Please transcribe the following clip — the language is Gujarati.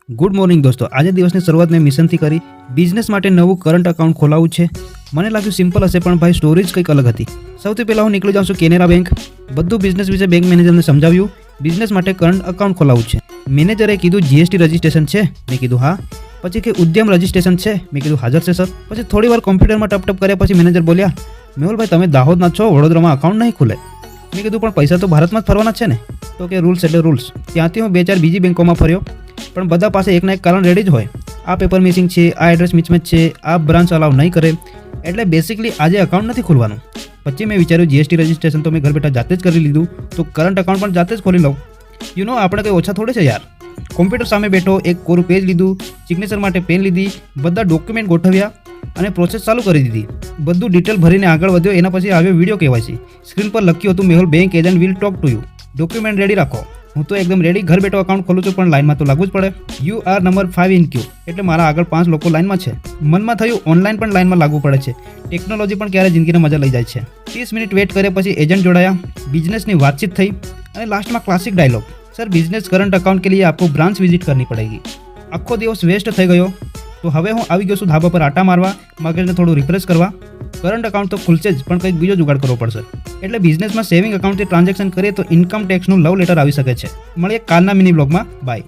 ગુડ મોર્નિંગ દોસ્તો, આજે દિવસની શરૂઆત મેં મિશનથી કરી. બિઝનેસ માટે નવું કરંટ એકાઉન્ટ ખોલાવવું છે. મને લાગ્યું સિમ્પલ હશે, પણ ભાઈ સ્ટોરી જ કંઈક અલગ હતી. સૌથી પહેલાં હું નીકળી જાઉં છું કેનેરા બેંક. બધું બિઝનેસ વિશે બેંક મેનેજરને સમજાવ્યું. બિઝનેસ માટે કરંટ એકાઉન્ટ ખોલાવવું છે. મેનેજરે કીધું જીએસટી રજિસ્ટ્રેશન છે. મેં કીધું હા. પછી કે ઉદ્યમ રજિસ્ટ્રેશન છે. મેં કીધું હાજર છે સર. પછી થોડી વાર કોમ્પ્યુટરમાં ટપ કર્યા પછી મેનેજર બોલ્યા, મેહુલભાઈ તમે દાહોદના છો, વડોદરામાં અકાઉન્ટ નહીં ખુલે. મેં કીધું પણ પૈસા તો ભારતમાં જ ફરવાના છે ને. તો કે રૂલ્સ એટલે રૂલ્સ. ત્યાંથી હું 2-4 બીજી બેંકોમાં ફર્યો, પણ બધા પાસે એકના એક કારણ રેડી જ હોય. આ પેપર મિસિંગ છે, આ એડ્રેસ મિસમેચ છે, આ બ્રાન્ચ અલાઉ નહીં કરે. એટલે બેસિકલી આજે અકાઉન્ટ નથી ખોલવાનું. પછી મેં વિચાર્યું જીએસટી રજિસ્ટ્રેશન તો મેં ઘર બેઠા જાતે જ કરી લીધું, તો કરંટ એકાઉન્ટ પણ જાતે જ ખોલી લઉં. આપણે કંઈ ઓછા થોડે છે યાર. કોમ્પ્યુટર સામે બેઠો, એક કોરું પેજ લીધું, સિગ્નેચર માટે પેન લીધી, બધા ડોક્યુમેન્ટ ગોઠવ્યા અને પ્રોસેસ ચાલુ કરી દીધી. બધું ડિટેલ ભરીને આગળ વધ્યો. એના પછી આવ્યો વિડીયો કેવાયસી. સ્ક્રીન પર લખ્યું હતું, Mehul bank agent will talk to you. Document ready રાખો. હું તો એકદમ રેડી, ઘર બેઠો અકાઉન્ટ ખોલું છું, પણ લાઇનમાં તો લાગવું જ પડે. યુ આર નંબર 5 ઇન ક્યુ, એટલે મારા આગળ 5 લોકો લાઇનમાં છે. મનમાં થયું ઓનલાઈન પણ લાઇનમાં લાગવું પડે છે. ટેકનોલોજી પણ ક્યારે જિંદગીને મજા લઈ જાય છે. 30 મિનિટ વેટ કર્યા પછી એજન્ટ જોડાયા, બિઝનેસની વાતચીત થઈ અને લાસ્ટમાં classic dialogue, sir business current account કે લીએ આપકો બ્રાન્ચ વિઝિટ કરनी पड़ेगी. આખો દિવસ વેસ્ટ થઈ ગયો. તો હવે હું આવી ગયો છું ધાબા પર આટા મારવા, મગજને થોડું રિફ્રેશ કરવા. કરંટ એકાઉન્ટ તો ખુલશે જ, પણ કંઈક બીજો જુગાડ કરવો પડશે. એટલે બિઝનેસમાં સેવિંગ એકાઉન્ટથી ટ્રાન્ઝેક્શન કરીએ તો ઇન્કમ ટેક્સનું લવ લેટર આવી શકે છે. મળીએ કાલના મિની બ્લોગમાં. બાય.